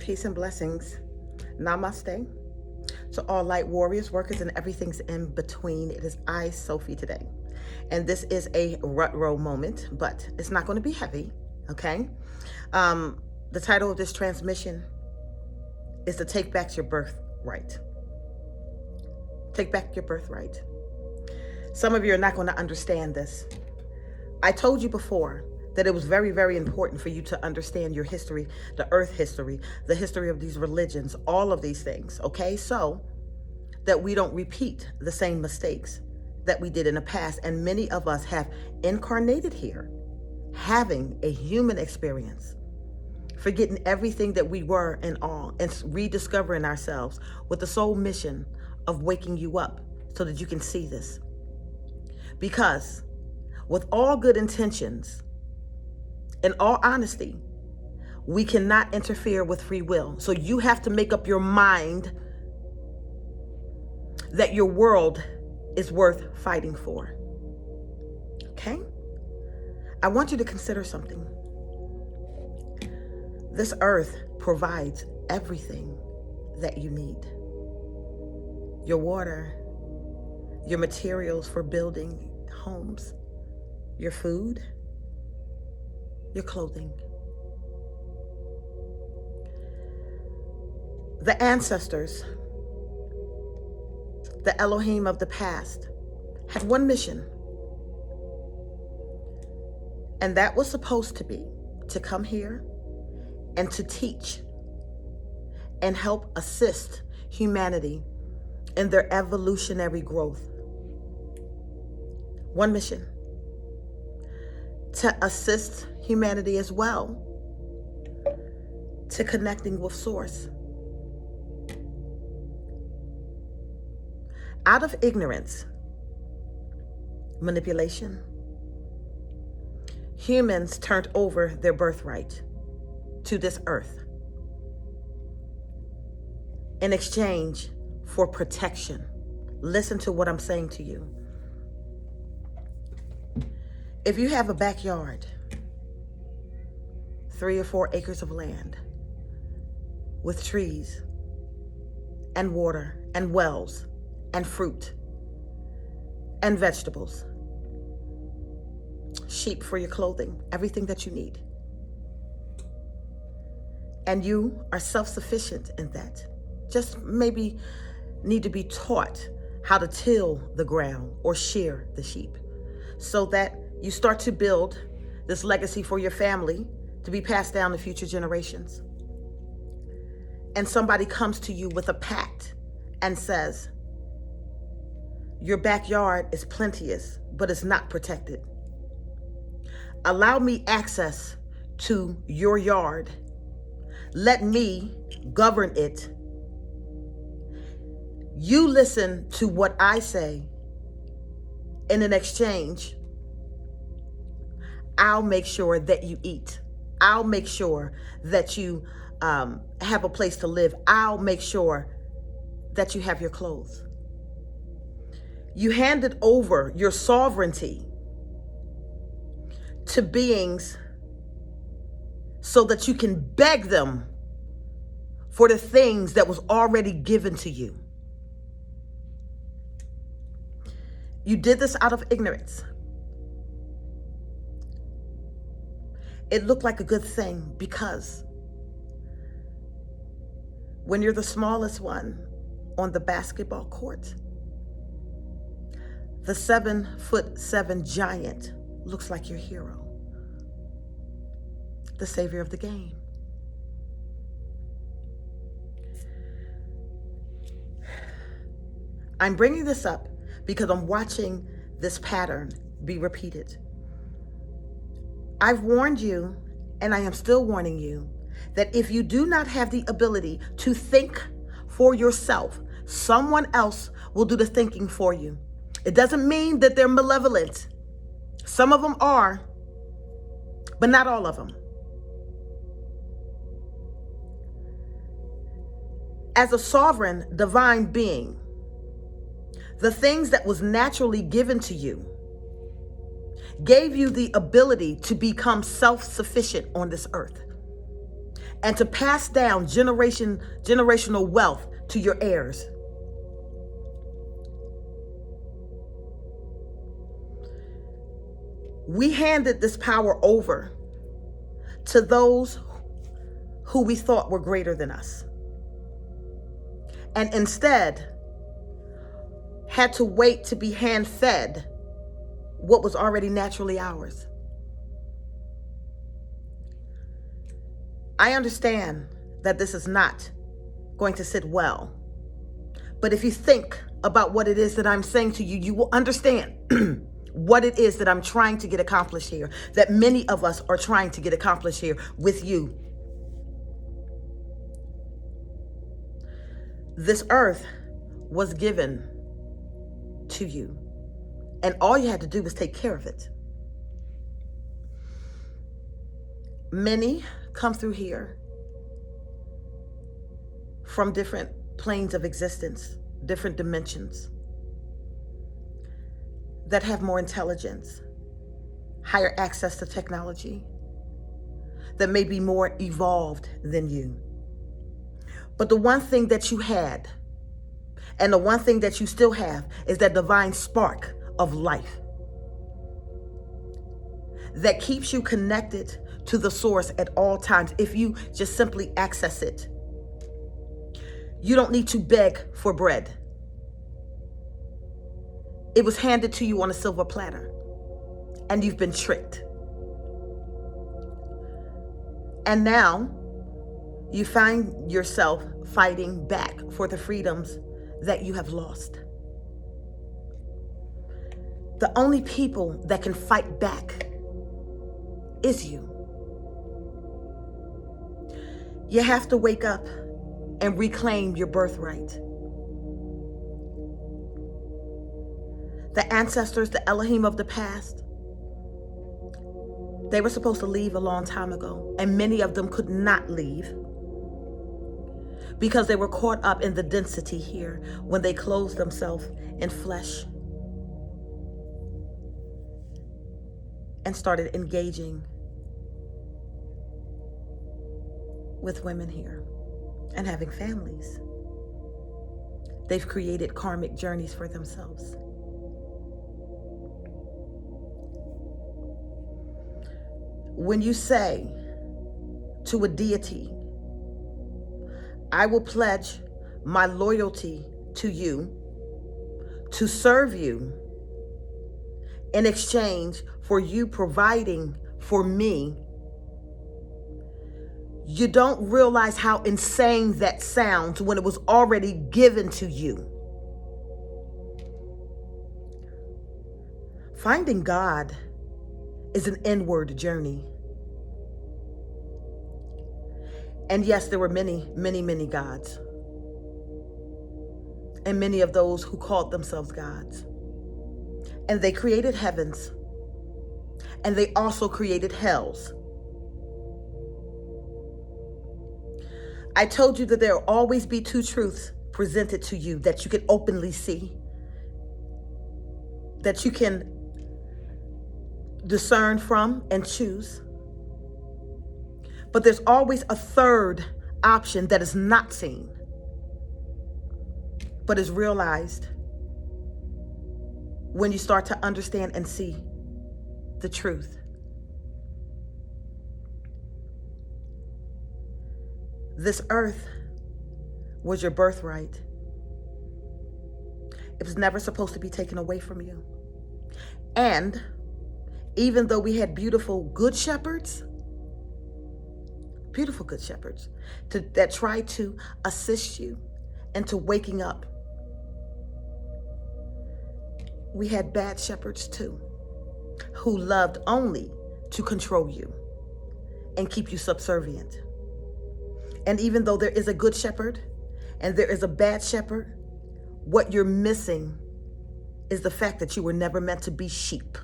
Peace and blessings. Namaste. To all light warriors, workers, and everything's in between. It is I, Sophie, today. And this is a rut row moment, but it's not going to be heavy, okay? The title of this transmission is to take back your birthright. Take back your birthright. Some of you are not going to understand this. I told you before that it was very, very important for you to understand your history, the earth history, the history of these religions, all of these things, okay? So that we don't repeat the same mistakes that we did in the past. And many of us have incarnated here, having a human experience, forgetting everything that we were and all, and rediscovering ourselves with the sole mission of waking you up so that you can see this. Because with all good intentions, in all honesty, we cannot interfere with free will. So you have to make up your mind that your world is worth fighting for. Okay? I want you to consider something. This earth provides everything that you need. Your water, your materials for building homes, your food, your clothing. The ancestors, the Elohim of the past, had one mission. And that was supposed to be to come here and to teach and help assist humanity in their evolutionary growth. One mission. To assist humanity as well to connecting with Source. Out of ignorance, manipulation, humans turned over their birthright to this earth in exchange for protection. Listen to what I'm saying to you. If you have a backyard, 3 or 4 acres of land with trees and water and wells and fruit and vegetables, sheep for your clothing, everything that you need, and you are self-sufficient in that, just maybe need to be taught how to till the ground or shear the sheep so that you start to build this legacy for your family to be passed down to future generations. And somebody comes to you with a pact and says, your backyard is plenteous, but it's not protected. Allow me access to your yard. Let me govern it. You listen to what I say, and in exchange, I'll make sure that you eat. I'll make sure that you have a place to live. I'll make sure that you have your clothes. You handed over your sovereignty to beings so that you can beg them for the things that was already given to you. You did this out of ignorance. It looked like a good thing because when you're the smallest one on the basketball court, the 7'7" giant looks like your hero, the savior of the game. I'm bringing this up because I'm watching this pattern be repeated. I've warned you, and I am still warning you, that if you do not have the ability to think for yourself, someone else will do the thinking for you. It doesn't mean that they're malevolent. Some of them are, but not all of them. As a sovereign divine being, the things that was naturally given to you gave you the ability to become self-sufficient on this earth. and to pass down generational wealth to your heirs. We handed this power over to those who we thought were greater than us, and instead had to wait to be hand-fed what was already naturally ours. I understand that this is not going to sit well, but if you think about what it is that I'm saying to you, you will understand what it is that I'm trying to get accomplished here, that many of us are trying to get accomplished here with you. This earth was given to you, and all you had to do was take care of it. Many come through here from different planes of existence, different dimensions, that have more intelligence, higher access to technology, that may be more evolved than you. But the one thing that you had, and the one thing that you still have, is that divine spark of life that keeps you connected to the source at all times if you just simply access it. You don't need to beg for bread. It was handed to you on a silver platter, and you've been tricked. And now you find yourself fighting back for the freedoms that you have lost. The only people that can fight back is you. You have to wake up and reclaim your birthright. The ancestors, the Elohim of the past, they were supposed to leave a long time ago, and many of them could not leave because they were caught up in the density here when they clothed themselves in flesh and started engaging with women here and having families. They've created karmic journeys for themselves. When you say to a deity, I will pledge my loyalty to you, to serve you, in exchange for you providing for me, you don't realize how insane that sounds when it was already given to you. Finding God is an inward journey. And yes, there were many, many, many gods. And many of those who called themselves gods. And they created heavens. And they also created hells. I told you that there will always be two truths presented to you that you can openly see, that you can discern from and choose. But there's always a third option that is not seen, but is realized when you start to understand and see the truth. This earth was your birthright. It was never supposed to be taken away from you. And even though we had beautiful good shepherds that tried to assist you into waking up, we had bad shepherds too, who loved only to control you and keep you subservient. And even though there is a good shepherd and there is a bad shepherd, what you're missing is the fact that you were never meant to be sheep.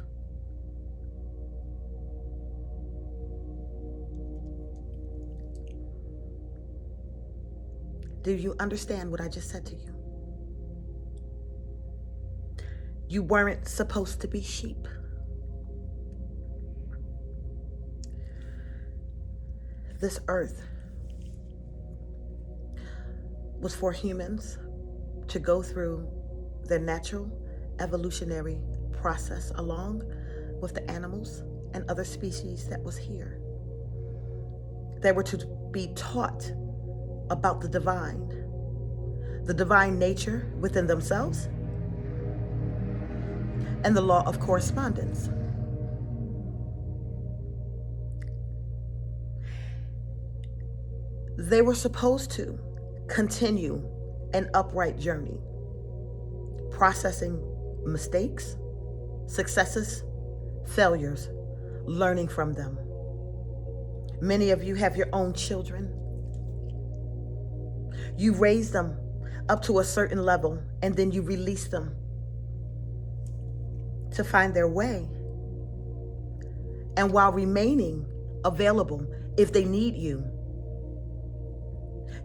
Do you understand what I just said to you? You weren't supposed to be sheep. This earth was for humans to go through their natural evolutionary process along with the animals and other species that was here. They were to be taught about the divine nature within themselves, and the law of correspondence. They were supposed to continue an upright journey, processing mistakes, successes, failures, learning from them. Many of you have your own children. You raise them up to a certain level, and then you release them to find their way. And while remaining available if they need you,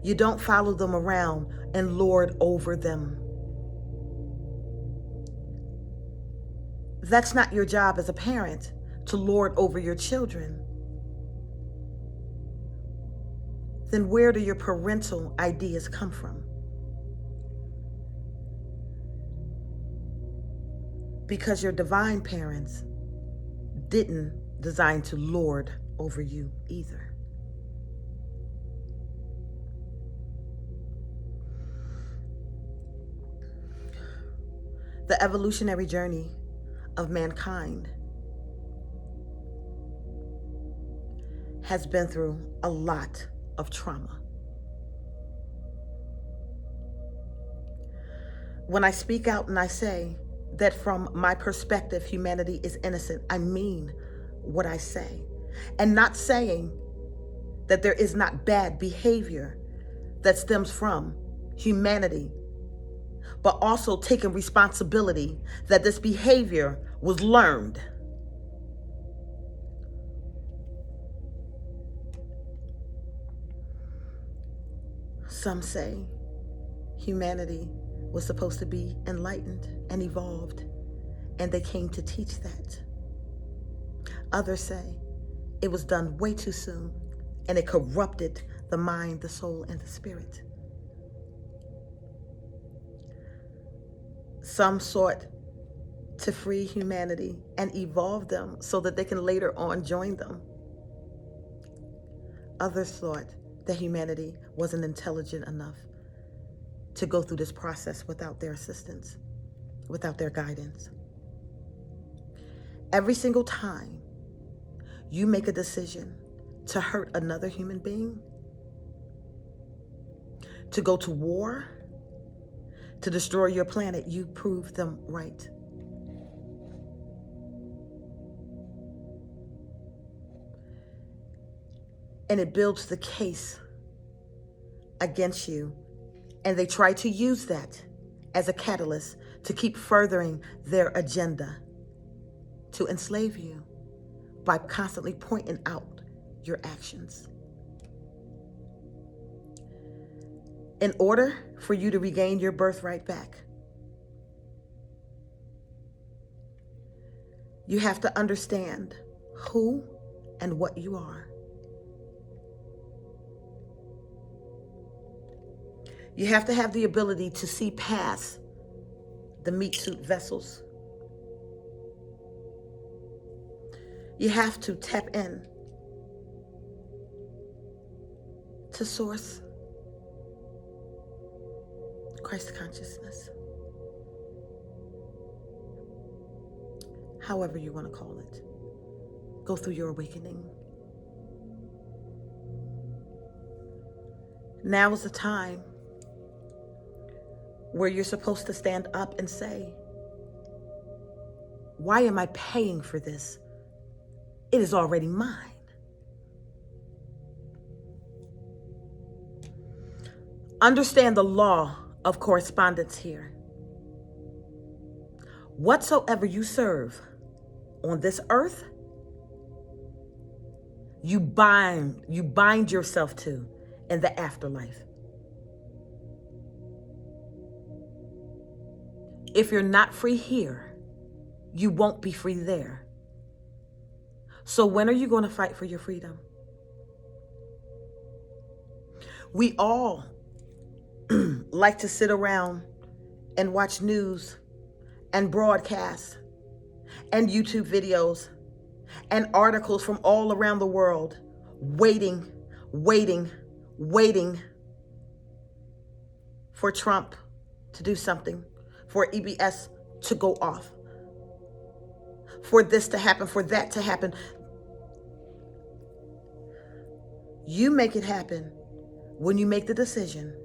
you don't follow them around and lord over them. That's not your job as a parent, to lord over your children. Then where do your parental ideas come from? Because your divine parents didn't design to lord over you either. The evolutionary journey of mankind has been through a lot of trauma. When I speak out and I say that from my perspective, humanity is innocent, I mean what I say. And not saying that there is not bad behavior that stems from humanity, but also taking responsibility that this behavior was learned. Some say humanity was supposed to be enlightened and evolved, and they came to teach that. Others say it was done way too soon, and it corrupted the mind, the soul, and the spirit. Some sought to free humanity and evolve them so that they can later on join them. Others thought that humanity wasn't intelligent enough to go through this process without their assistance, without their guidance. Every single time you make a decision to hurt another human being, to go to war, to destroy your planet, you prove them right. And it builds the case against you. And they try to use that as a catalyst to keep furthering their agenda, to enslave you by constantly pointing out your actions. In order for you to regain your birthright back, you have to understand who and what you are. You have to have the ability to see past the meat suit vessels. You have to tap in to source, Christ consciousness, however you want to call it. Go through your awakening. Now is the time where you're supposed to stand up and say, why am I paying for this? It is already mine. Understand the law of correspondence here. Whatsoever you serve on this earth, you bind yourself to in the afterlife. If you're not free here, you won't be free there. So when are you going to fight for your freedom? We all like to sit around and watch news and broadcasts and YouTube videos and articles from all around the world, waiting for Trump to do something, for EBS to go off, for this to happen, for that to happen. You make it happen when you make the decision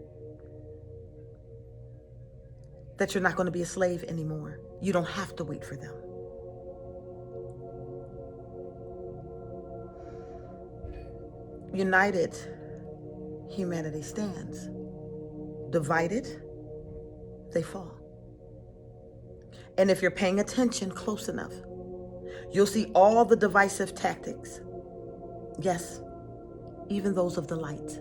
that you're not going to be a slave anymore. You don't have to wait for them. United, humanity stands. Divided, they fall. And if you're paying attention close enough, you'll see all the divisive tactics. Yes, even those of the light.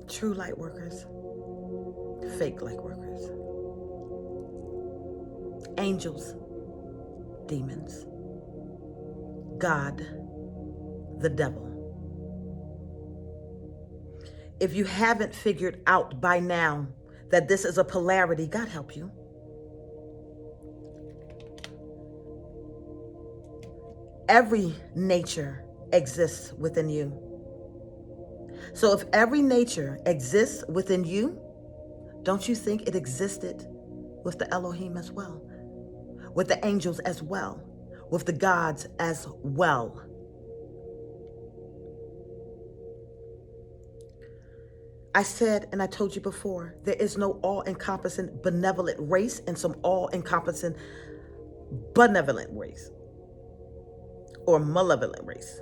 True light workers, fake light workers, angels, demons, God, the devil. If you haven't figured out by now that this is a polarity, God help you. Every nature exists within you. So if every nature exists within you, don't you think it existed with the Elohim as well, with the angels as well, with the gods as well? I said, and I told you before, there is no all-encompassing benevolent race and some all-encompassing benevolent race or malevolent race.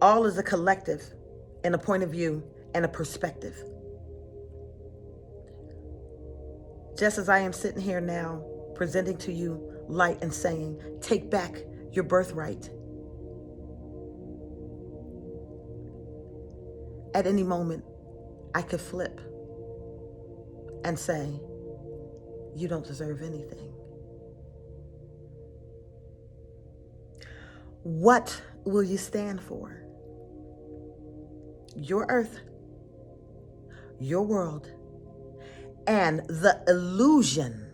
All is a collective and a point of view and a perspective. Just as I am sitting here now presenting to you light and saying, take back your birthright. At any moment, I could flip and say, you don't deserve anything. What will you stand for? Your earth, your world, and the illusion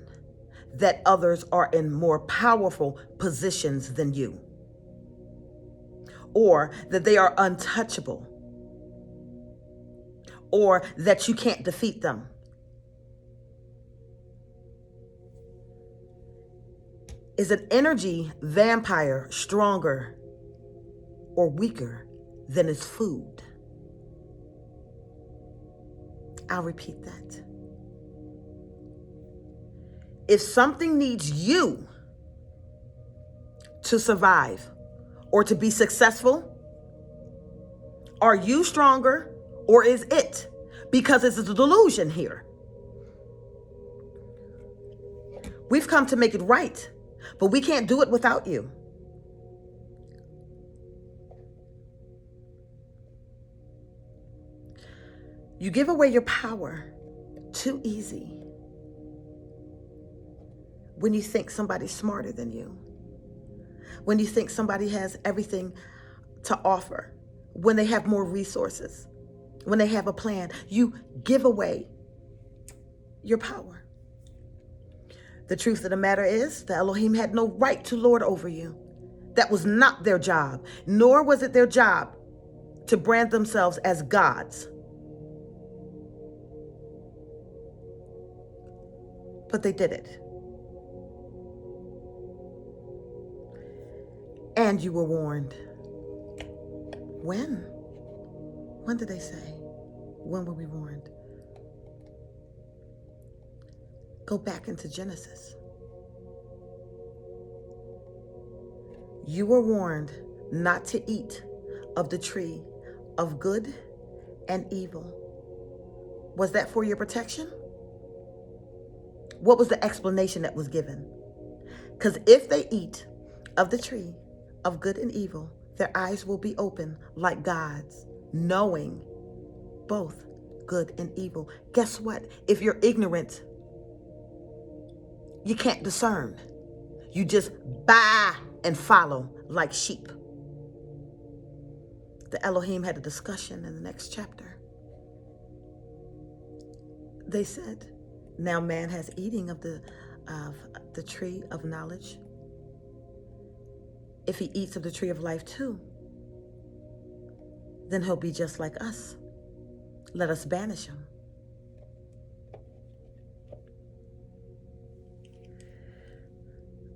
that others are in more powerful positions than you, or that they are untouchable, or that you can't defeat them. Is an energy vampire stronger or weaker than its food? I'll repeat that. If something needs you to survive or to be successful, are you stronger or is it? Because it's a delusion here. We've come to make it right, but we can't do it without you. You give away your power too easy when you think somebody's smarter than you, when you think somebody has everything to offer, when they have more resources, when they have a plan. You give away your power. The truth of the matter is, the Elohim had no right to lord over you. That was not their job, nor was it their job to brand themselves as gods. But they did it. And you were warned. When? When did they say? When were we warned? Go back into Genesis. You were warned not to eat of the tree of good and evil. Was that for your protection? What was the explanation that was given? Because if they eat of the tree of good and evil, their eyes will be open like God's, knowing both good and evil. Guess what? If you're ignorant, you can't discern. You just buy and follow like sheep. The Elohim had a discussion in the next chapter. They said, now man has eating of the tree of knowledge. If he eats of the tree of life too, then he'll be just like us. Let us banish him.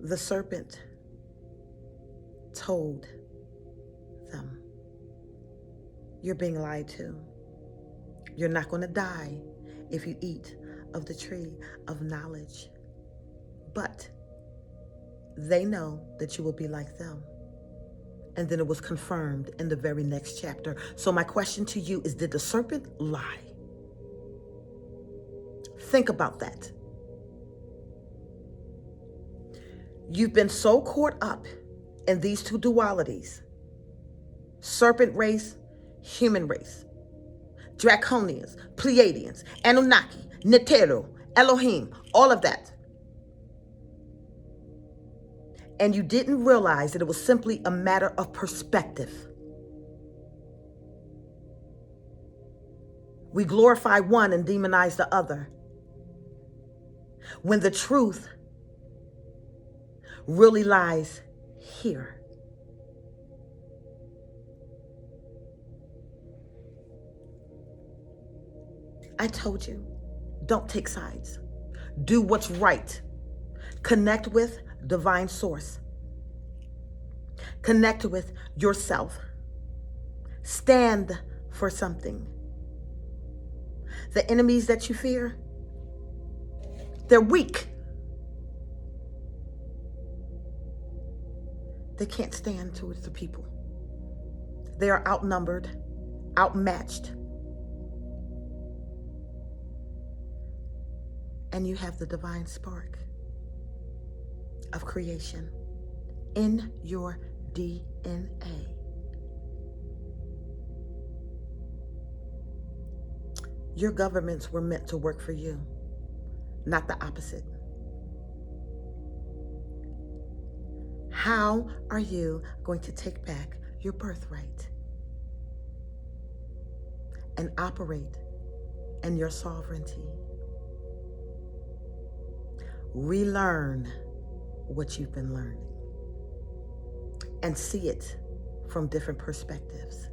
The serpent told them, you're being lied to. You're not going to die if you eat of the tree of knowledge. But they know that you will be like them. And then it was confirmed in the very next chapter. So my question to you is, did the serpent lie? Think about that. You've been so caught up in these two dualities, serpent race, human race, Draconians, Pleiadians, Anunnaki, Netero, Elohim, all of that. And you didn't realize that it was simply a matter of perspective. We glorify one and demonize the other, when the truth really lies here. I told you, don't take sides. Do what's right. Connect with divine source. Connect with yourself. Stand for something. The enemies that you fear, they're weak. They can't stand towards the people. They are outnumbered, outmatched. And you have the divine spark of creation in your DNA. Your governments were meant to work for you, not the opposite. How are you going to take back your birthright and operate in your sovereignty? Relearn what you've been learning and see it from different perspectives.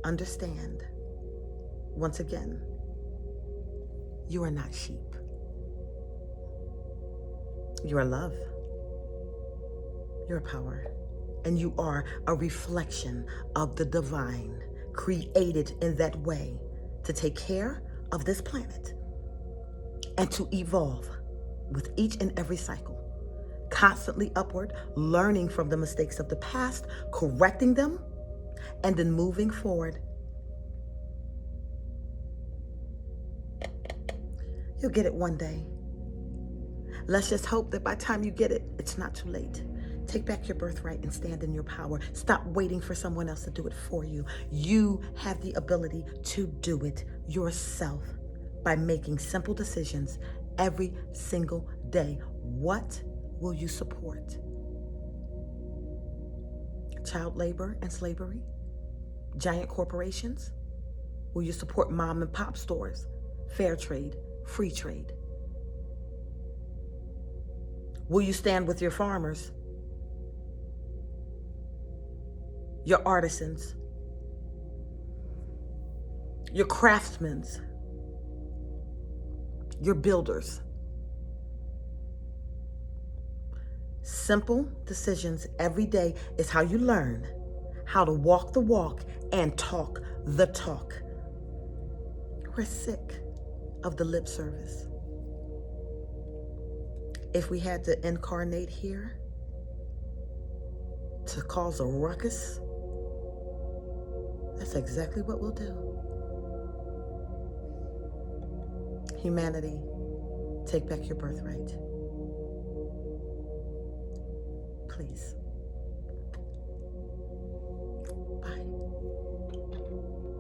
Understand, once again, you are not sheep. You are love. You're power. And you are a reflection of the divine, created in that way to take care of this planet and to evolve with each and every cycle, constantly upward, learning from the mistakes of the past, correcting them, and then moving forward. You'll get it one day. Let's just hope that by the time you get it, it's not too late. Take back your birthright and stand in your power. Stop waiting for someone else to do it for you. You have the ability to do it yourself by making simple decisions every single day. What will you support? Child labor and slavery? Giant corporations? Will you support mom and pop stores? Fair trade, free trade? Will you stand with your farmers, your artisans, your craftsmen, your builders? Simple decisions every day is how you learn how to walk the walk and talk the talk. We're sick of the lip service. If we had to incarnate here to cause a ruckus, that's exactly what we'll do. Humanity, take back your birthright. Please.